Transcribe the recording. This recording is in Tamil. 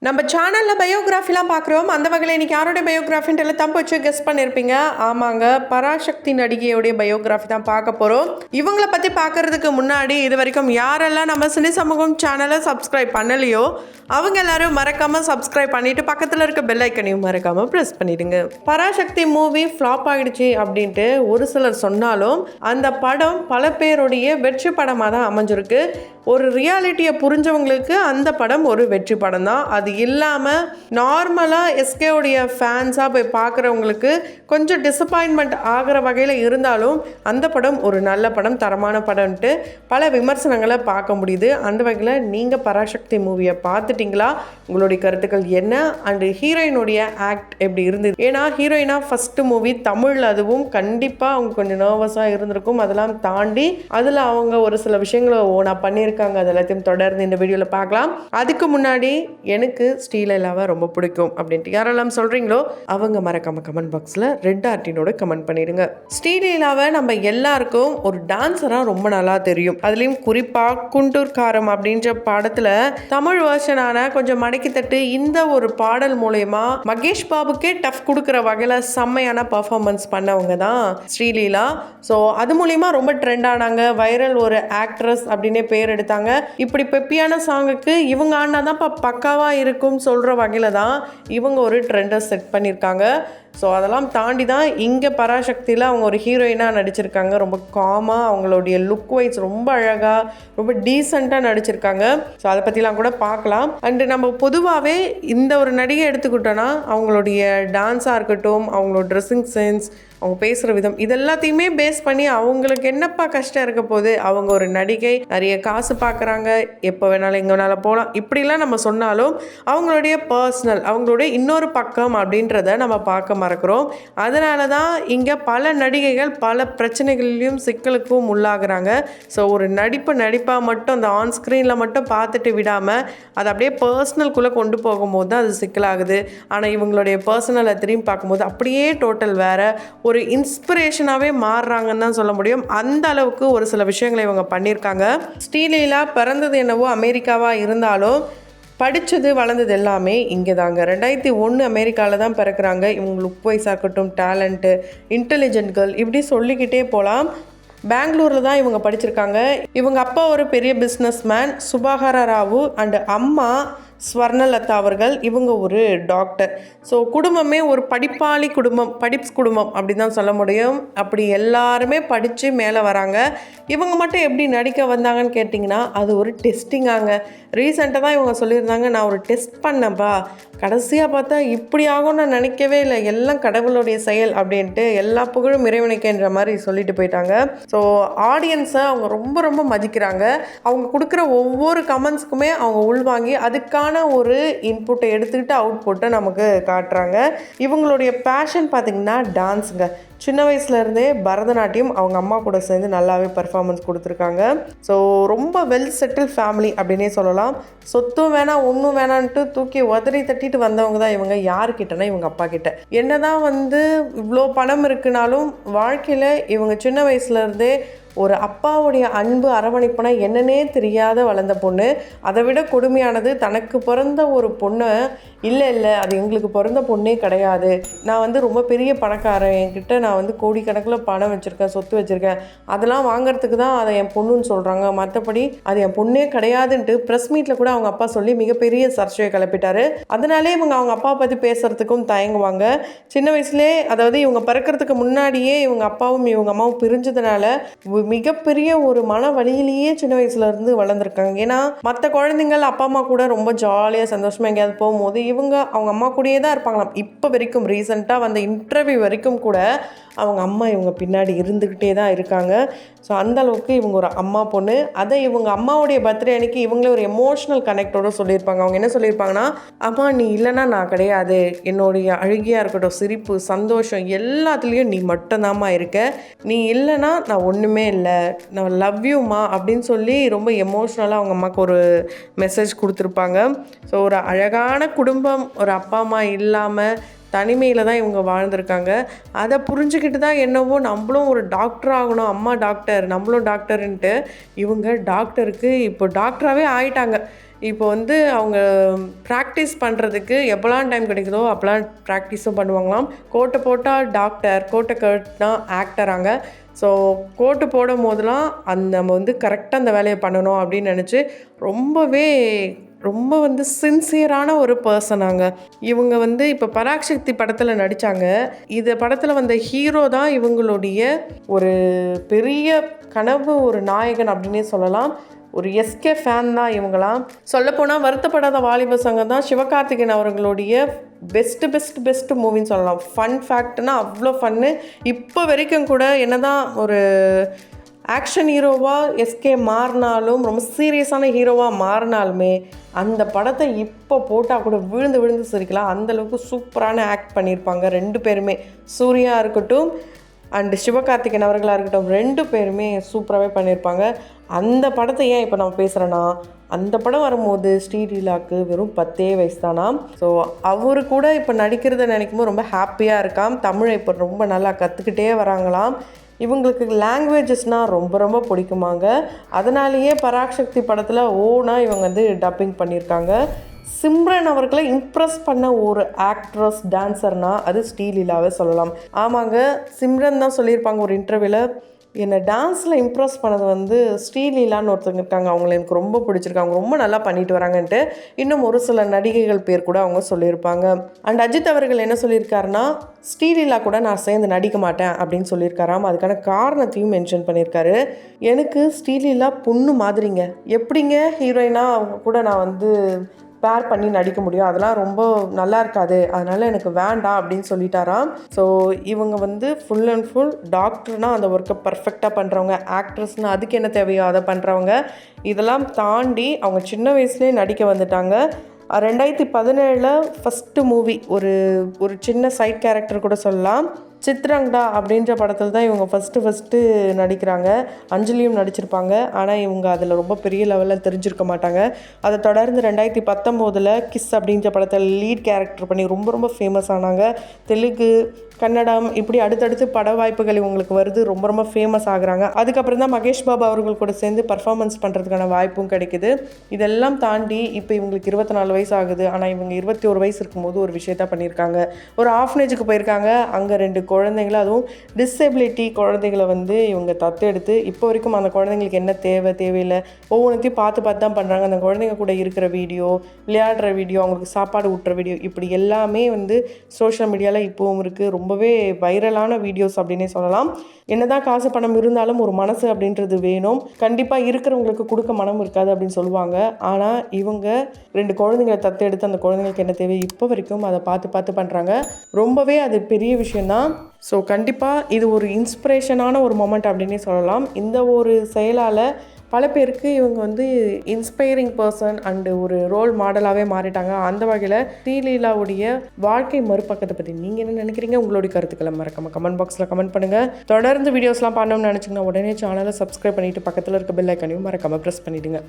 நம்ம சேனலில் பயோகிராஃபிலாம் பார்க்குறோம். அந்த வகையில் இன்றைக்கி யாரோடைய பயோகிராஃபின்ட்டு தம்பு வச்சு கெஸ் பண்ணியிருப்பீங்க. ஆமாங்க, பராசக்தி நடிகையோடைய பயோகிராஃபி தான் பார்க்க போகிறோம். இவங்களை பற்றி பார்க்குறதுக்கு முன்னாடி இது வரைக்கும் யாரெல்லாம் நம்ம சினி சமூகம் சேனலை சப்ஸ்கிரைப் பண்ணலையோ அவங்க எல்லாரும் மறக்காமல் சப்ஸ்கிரைப் பண்ணிவிட்டு பக்கத்தில் இருக்க பெல் ஐக்கனையும் மறக்காமல் ப்ரெஸ் பண்ணிவிடுங்க. பராசக்தி மூவி ஃப்ளாப் ஆகிடுச்சு அப்படின்ட்டு ஒரு சிலர் சொன்னாலும் அந்த படம் பல பேருடைய வெற்றி படமாக தான் அமைஞ்சிருக்கு. ஒரு ரியாலிட்டியை புரிஞ்சவங்களுக்கு அந்த படம் ஒரு வெற்றி படம் தான். அது இல்லாமல் நார்மலாக எஸ்கேவுடைய ஃபேன்ஸாக போய் பார்க்குறவங்களுக்கு கொஞ்சம் டிசப்பாயின்மெண்ட் ஆகிற வகையில் இருந்தாலும் அந்த படம் ஒரு நல்ல படம், தரமான படம்ன்ட்டு பல விமர்சனங்களை பார்க்க முடியுது. அந்த வகையில் நீங்கள் பராசக்தி மூவியை பார்த்துட்டிங்களா? உங்களுடைய கருத்துக்கள் என்ன? அண்டு ஹீரோயினுடைய ஆக்ட் எப்படி இருந்தது? ஏன்னா ஹீரோயினாக ஃபஸ்ட்டு மூவி தமிழ், அதுவும் கண்டிப்பாக அவங்க கொஞ்சம் நர்வஸாக இருந்திருக்கும். அதெல்லாம் தாண்டி அதில் அவங்க ஒரு சில விஷயங்களை ஓனாக பண்ணியிருக்காங்க. அது எல்லாத்தையும் தொடர்ந்து இந்த வீடியோவில் பார்க்கலாம். அதுக்கு முன்னாடி எனக்கு ஸ்ரீலீலாவை ரொம்ப பிடிக்கும் அப்படின்ட்டு யாரெல்லாம் சொல்கிறீங்களோ அவங்க மறக்காம கமெண்ட் பாக்ஸில் ரெட் ஆர்டினோட கமெண்ட் பண்ணிடுங்க. ஸ்ரீலீலாவை நம்ம எல்லாருக்கும் ஒரு டான்ஸராக ரொம்ப நல்லா தெரியும். அதுலேயும் குறிப்பாக குண்டூர் காரம் அப்படின்ற படத்தில் தமிழ் வேர்ஷனான கொஞ்சம் மடக்கி தட்டு இந்த ஒரு பாடல் மூலயமா மகேஷ் பாபுக்கே டஃப் கொடுக்குற வகையில் செம்மையான பர்ஃபார்மன்ஸ் பண்ணவங்க தான் ஸ்ரீலீலா. ஸோ அது மூலயமா ரொம்ப ட்ரெண்ட் ஆனாங்க. வைரல் ஒரு ஆக்ட்ரஸ் அப்படின்னே பேர் எடுத்தாங்க. இப்படி பெப்பியான சாங்குக்கு இவங்க ஆனா தான் பக்காவாக இருக்கும் சொல்கிற வகையில் தான் இவங்க ஒரு ட்ரெண்டை செட் பண்ணியிருக்காங்க. ஸோ அதெல்லாம் தாண்டி தான் இங்கே பராசக்தியில் அவங்க ஒரு ஹீரோயினாக நடிச்சிருக்காங்க. ரொம்ப காமாக, அவங்களுடைய லுக் வைஸ் ரொம்ப அழகாக, ரொம்ப டீசெண்டாக நடிச்சிருக்காங்க. ஸோ அதை பற்றிலாம் கூட பார்க்கலாம். அண்டு நம்ம பொதுவாகவே இந்த ஒரு நடிகை எடுத்துக்கிட்டோன்னா அவங்களுடைய டான்ஸாக இருக்கட்டும், அவங்களோட ட்ரெஸ்ஸிங் சென்ஸ், அவங்க பேசுகிற விதம், இது எல்லாத்தையுமே பேஸ் பண்ணி அவங்களுக்கு என்னப்பா கஷ்டம் இருக்க போகுது, அவங்க ஒரு நடிகை, நிறைய காசு பார்க்குறாங்க, எப்போ வேணாலும் எங்கே வேணாலும் போகலாம், இப்படிலாம் நம்ம சொன்னாலும் அவங்களுடைய பர்சனல், அவங்களுடைய இன்னொரு பக்கம் அப்படின்றத நம்ம பார்க்க மறக்கிறோம். அதனால தான் இங்கே பல நடிகைகள் பல பிரச்சனைகள்லையும் சிக்கலுக்கும் உள்ளாகிறாங்க. ஸோ ஒரு நடிப்பாக மட்டும் அந்த ஆன் ஸ்க்ரீனில் மட்டும் பார்த்துட்டு விடாமல் அதை அப்படியே பர்சனல்குள்ளே கொண்டு போகும்போது தான் அது சிக்கலாகுது. ஆனால் இவங்களுடைய பர்சனலை திரும்பி பார்க்கும்போது அப்படியே டோட்டல் வேறு ஒரு இன்ஸ்பிரேஷனாகவே மாறுறாங்கன்னு தான் சொல்ல முடியும். அந்த அளவுக்கு ஒரு சில விஷயங்களை இவங்க பண்ணியிருக்காங்க. ஸ்ரீலீலா பிறந்தது என்னவோ அமெரிக்காவாக இருந்தாலும் படித்தது வளர்ந்தது எல்லாமே இங்கே தாங்க. 2001 அமெரிக்காவில் தான் பிறக்கிறாங்க. இவங்க லுக் வைஸாக இருக்கட்டும், டேலண்ட்டு, இன்டெலிஜென்ட் கேர்ள், இப்படி சொல்லிக்கிட்டே போகலாம். பெங்களூரில் தான் இவங்க படிச்சிருக்காங்க. இவங்க அப்பா ஒரு பெரிய பிஸ்னஸ் மேன் சுபாகர ராவு, அண்டு அம்மா ஸ்வர்ணலதா அவர்கள். இவங்க ஒரு டாக்டர். ஸோ குடும்பமே ஒரு படிப்பாளி குடும்பம், படிப்ஸ் குடும்பம் அப்படி தான் சொல்ல முடியும். அப்படி எல்லாருமே படித்து மேலே வராங்க. இவங்க மட்டும் எப்படி நடிக்க வந்தாங்கன்னு கேட்டிங்கன்னா அது ஒரு டெஸ்டிங்காங்க. ரீசெண்டாக தான் இவங்க சொல்லியிருந்தாங்க, நான் ஒரு டெஸ்ட் பண்ணப்பா, கடைசியாக பார்த்தா இப்படி ஆகும்னு நான் நினைக்கவே இல்லை, எல்லாம் கடவுளுடைய செயல் அப்படின்ட்டு எல்லா புகழும் இறைவனுக்குன்ற மாதிரி சொல்லிட்டு போயிட்டாங்க. ஸோ ஆடியன்ஸை அவங்க ரொம்ப ரொம்ப மதிக்கிறாங்க. அவங்க கொடுக்குற ஒவ்வொரு கமெண்ட்ஸுக்குமே அவங்க உள்வாங்கி அதுக்கான ஒரு இன்புட்டை எடுத்துக்கிட்டு அவுட்புட்டை நமக்கு காட்டுறாங்க. இவங்களுடைய பேஷன் பார்த்திங்கன்னா டான்ஸுங்க. சின்ன வயசுலேருந்தே பரதநாட்டியம் அவங்க அம்மா கூட சேர்ந்து நல்லாவே பர்ஃபார்மன்ஸ் கொடுத்துருக்காங்க. ஸோ ரொம்ப வெல் செட்டில் ஃபேமிலி அப்படின்னே சொல்லலாம். சொத்தும் வேணாம் ஒன்றும் வேணான்ட்டு தூக்கி உதறி தட்டிட்டு வந்தவங்க தான் இவங்க. யாருக்கிட்டனா இவங்க அப்பா கிட்ட. என்ன தான் இவ்வளோ பணம் இருக்குனாலும் வாழ்க்கையில் இவங்க சின்ன வயசுலேருந்தே ஒரு அப்பாவுடைய அன்பு அரவணைப்புனா என்னன்னே தெரியாத வளர்ந்த பொண்ணு. அதை விட கொடுமையானது, தனக்கு பிறந்த ஒரு பொண்ணை இல்லை அது எங்களுக்கு பிறந்த பொண்ணே கிடையாது, நான் ரொம்ப பெரிய பணக்காரன், என்கிட்ட நான் கோடிக்கணக்கில் பணம் வச்சுருக்கேன், சொத்து வச்சுருக்கேன், அதெல்லாம் வாங்கிறதுக்கு தான் அதை என் பொண்ணுன்னு சொல்கிறாங்க, மற்றபடி அது என் பொண்ணே கிடையாதுன்ட்டு ப்ரெஸ் மீட்டில் கூட அவங்க அப்பா சொல்லி மிகப்பெரிய சர்ச்சையை கிளப்பிட்டாரு. அதனாலே இவங்க அவங்க அப்பா பற்றி பேசுகிறதுக்கும் தயங்குவாங்க. சின்ன வயசுலேயே, அதாவது இவங்க பிறக்கிறதுக்கு முன்னாடியே இவங்க அப்பாவும் இவங்க அம்மாவும் பிரிஞ்சதுனால மிகப்பெரிய ஒரு மன வலியிலேயே சின்ன வயசுல இருந்து வளர்ந்துருக்காங்க. ஏன்னா மற்ற குழந்தைங்கள் அப்பா அம்மா கூட ரொம்ப ஜாலியாக சந்தோஷமாக எங்கேயாவது போகும்போது இவங்க அவங்க அம்மா கூடயே தான் இருப்பாங்களாம். இப்போ வரைக்கும் ரீசெண்டாக வந்த இன்டர்வியூ வரைக்கும் கூட அவங்க அம்மா இவங்க பின்னாடி இருந்துக்கிட்டே தான் இருக்காங்க. ஸோ அந்த அளவுக்கு இவங்க ஒரு அம்மா பொண்ணு. அதை இவங்க அம்மாவுடைய பர்த்டே அன்னைக்கு இவங்களே ஒரு எமோஷ்னல் கனெக்டோட சொல்லியிருப்பாங்க. அவங்க என்ன சொல்லியிருப்பாங்கன்னா, அம்மா நீ இல்லைன்னா நான் கிடையாது, என்னுடைய அழுகியாக இருக்கட்டும், சிரிப்பு, சந்தோஷம் எல்லாத்துலேயும் நீ மட்டும்தாம்மா இருக்க, நீ இல்லைன்னா நான் ஒன்றுமே இல்லை, நான் லவ் யூமா அப்படின்னு சொல்லி ரொம்ப எமோஷ்னலாக அவங்க அம்மாவுக்கு ஒரு மெசேஜ் கொடுத்துருப்பாங்க. ஸோ ஒரு அழகான குடும்பம், ஒரு அப்பா அம்மா இல்லாமல் தனிமையில் தான் இவங்க வாழ்ந்திருக்காங்க. அதை புரிஞ்சுக்கிட்டு தான் என்னவோ நம்மளும் ஒரு டாக்டர் ஆகணும், அம்மா டாக்டர் நம்மளும் டாக்டர்ன்ட்டு இவங்க டாக்டருக்கு இப்போ டாக்டராகவே ஆயிட்டாங்க. இப்போ வந்து அவங்க ப்ராக்டிஸ் பண்ணுறதுக்கு எப்போலாம் டைம் கிடைக்குதோ அப்போலாம் ப்ராக்டிஸும் பண்ணுவாங்களாம். கோட்டை போட்டால் டாக்டர், கோட்டை கட்டினா ஆக்டராங்க. ஸோ கோட்டு போடும் போதெல்லாம் நம்ம வந்து கரெக்டாக அந்த வேலையை பண்ணணும் அப்படின்னு நினச்சி ரொம்ப வந்து சின்சியரான ஒரு பர்சனாங்க. இவங்க வந்து இப்போ பராக்சக்தி படத்தில் நடித்தாங்க. இந்த படத்தில் வந்த ஹீரோ தான் இவங்களுடைய ஒரு பெரிய கனவு, ஒரு நாயகன் அப்படின்னே சொல்லலாம். ஒரு எஸ்கே ஃபேன் தான் இவங்களாம். சொல்லப்போனால் வருத்தப்படாத வாலிப சங்கம் தான் சிவகார்த்திகேயன் அவர்களுடைய பெஸ்ட்டு மூவின்னு சொல்லலாம். ஃபன் ஃபேக்ட்னா அவ்வளோ ஃபன்னு. இப்போ வரைக்கும் கூட என்ன தான் ஒரு ஆக்ஷன் ஹீரோவாக எஸ்கே மாறினாலும், ரொம்ப சீரியஸான ஹீரோவாக மாறினாலுமே அந்த படத்தை இப்போ போட்டால் கூட விழுந்து விழுந்து சிரிக்கலாம். அந்தளவுக்கு சூப்பரான ஆக்ட் பண்ணியிருப்பாங்க 2 பேருமே. சூர்யா இருக்கட்டும் அண்டு சிவகார்த்திகேயன் அவர்களாக இருக்கட்டும், 2 பேருமே சூப்பராகவே பண்ணியிருப்பாங்க. அந்த படத்தை ஏன் இப்போ நம்ம பேசுகிறேன்னா, அந்த படம் வரும்போது ஸ்ரீலீலாவுக்கு வெறும் 10 வயசு தானா. ஸோ அவரு கூட இப்போ நடிக்கிறத நினைக்கும்போது ரொம்ப ஹாப்பியாக இருக்காம். தமிழை இப்போ ரொம்ப நல்லா கற்றுக்கிட்டே வராங்களாம். இவங்களுக்கு லாங்குவேஜஸ்னால் ரொம்ப பிடிக்குமாங்க. அதனாலேயே பராக்சக்தி படத்தில் இவங்க வந்து டப்பிங் பண்ணியிருக்காங்க. சிம்ரன் அவர்களை இம்ப்ரெஸ் பண்ண ஒரு ஆக்ட்ரஸ், டான்ஸர்னால் அது ஸ்ரீலீலாவே சொல்லலாம். ஆமாங்க, சிம்ரன் தான் சொல்லியிருப்பாங்க ஒரு இன்டர்வியூவில், என்னை டான்ஸில் இம்ப்ரெஸ் பண்ணது வந்து ஸ்ரீலீலான்னு ஒருத்தங்க இருக்காங்க, அவங்கள எனக்கு ரொம்ப பிடிச்சிருக்கு, அவங்க ரொம்ப நல்லா பண்ணிட்டு வராங்கன்ட்டு. இன்னும் ஒரு சில நடிகைகள் பேர் கூட அவங்க சொல்லியிருப்பாங்க. அண்ட் அஜித் அவர்கள் என்ன சொல்லியிருக்காருன்னா, ஸ்ரீலீலா கூட நான் சேர்ந்து நடிக்க மாட்டேன் அப்படின்னு சொல்லியிருக்காராம். அதுக்கான காரணத்தையும் மென்ஷன் பண்ணியிருக்காரு. எனக்கு ஸ்ரீலீலா பொண்ணு மாதிரிங்க, எப்படிங்க ஹீரோயினாக அவங்க கூட நான் வந்து பேர் பண்ணி நடிக்க முடியும், அதெல்லாம் ரொம்ப நல்லா இருக்காது, அதனால் எனக்கு வேண்டாம் அப்படின்னு சொல்லிட்டாராம். ஸோ இவங்க வந்து ஃபுல் அண்ட் ஃபுல் டாக்டர்னால் அந்த ஒர்க்கை பர்ஃபெக்டாக பண்ணுறவங்க, ஆக்ட்ரஸ்னால் அதுக்கு என்ன தேவையோ அதை பண்ணுறவங்க. இதெல்லாம் தாண்டி அவங்க சின்ன வயசுலேயே நடிக்க வந்துட்டாங்க. 2017 ஃபஸ்ட்டு மூவி, ஒரு சின்ன சைட் கேரக்டர் கூட சொல்லலாம், சித்ரங்கடா அப்படின்ற படத்தில் தான் இவங்க ஃபஸ்ட்டு நடிக்கிறாங்க. அஞ்சலியும் நடிச்சிருப்பாங்க. ஆனால் இவங்க அதில் ரொம்ப பெரிய லெவலில் தெரிஞ்சிருக்க மாட்டாங்க. அதை தொடர்ந்து 2019 கிஸ் அப்படின்ற படத்தில் லீட் கேரக்டர் பண்ணி ரொம்ப ஃபேமஸ் ஆனாங்க. தெலுங்கு, கன்னடம் இப்படி அடுத்தடுத்து பட வாய்ப்புகள் இவங்களுக்கு வருது, ரொம்ப ஃபேமஸ் ஆகுறாங்க. அதுக்கப்புறம் தான் மகேஷ் பாபு அவர்கள் கூட சேர்ந்து பர்ஃபார்மன்ஸ் பண்ணுறதுக்கான வாய்ப்பும் கிடைக்குது. இதெல்லாம் தாண்டி இப்போ இவங்களுக்கு 24 வயசு ஆகுது. ஆனால் இவங்க 21 வயசு இருக்கும்போது ஒரு விஷயத்த பண்ணியிருக்காங்க. ஒரு ஆஃப்னேஜுக்கு போயிருக்காங்க. அங்கே 2 குழந்தைங்களை, அதுவும் டிசபிலிட்டி குழந்தைகளை வந்து இவங்க தத்தெடுத்து இப்போ வரைக்கும் அந்த குழந்தைங்களுக்கு என்ன தேவையில்லை ஒவ்வொன்றையும் பார்த்து தான் பண்ணுறாங்க. அந்த குழந்தைங்க கூட இருக்கிற வீடியோ, விளையாடுற வீடியோ, அவங்களுக்கு சாப்பாடு ஊட்டுற வீடியோ, இப்படி எல்லாமே வந்து சோஷியல் மீடியாவில் இப்போவும் இருக்குது. ரொம்பவே வைரலான வீடியோஸ் அப்படின்னே சொல்லலாம். என்னதான் காசு பணம் இருந்தாலும் ஒரு மனசு அப்படின்றது வேணும். கண்டிப்பாக இருக்கிறவங்களுக்கு கொடுக்க மனம் இருக்காது அப்படின்னு சொல்லுவாங்க. ஆனால் இவங்க 2 குழந்தைங்களை தத்தெடுத்து அந்த குழந்தைங்களுக்கு என்ன தேவை இப்போ வரைக்கும் அதை பார்த்து பண்ணுறாங்க. ரொம்பவே அது பெரிய விஷயந்தான். ஸோ கண்டிப்பாக இது ஒரு இன்ஸ்பிரேஷனான ஒரு மொமெண்ட் அப்படின்னே சொல்லலாம். இந்த ஒரு செயலால் பல பேருக்கு இவங்க வந்து இன்ஸ்பைரிங் பர்சன் அண்டு ஒரு ரோல் மாடலாகவே மாறிட்டாங்க. அந்த வகையில் ஸ்ரீலீலாவுடைய வாழ்க்கை மறுபக்கத்தை பற்றி நீங்கள் என்ன நினைக்கிறீங்க? உங்களுடைய கருத்துக்களை மறக்காம கமெண்ட் பாக்ஸில் கமெண்ட் பண்ணுங்கள். தொடர்ந்து வீடியோஸ்லாம் பண்ணணும்னு நினச்சிங்கன்னா உடனே சேனலை சப்ஸ்கிரைப் பண்ணிவிட்டு பக்கத்தில் இருக்க பெல் ஐக்கானையும் மறக்காமல் ப்ரெஸ் பண்ணிவிடுங்க.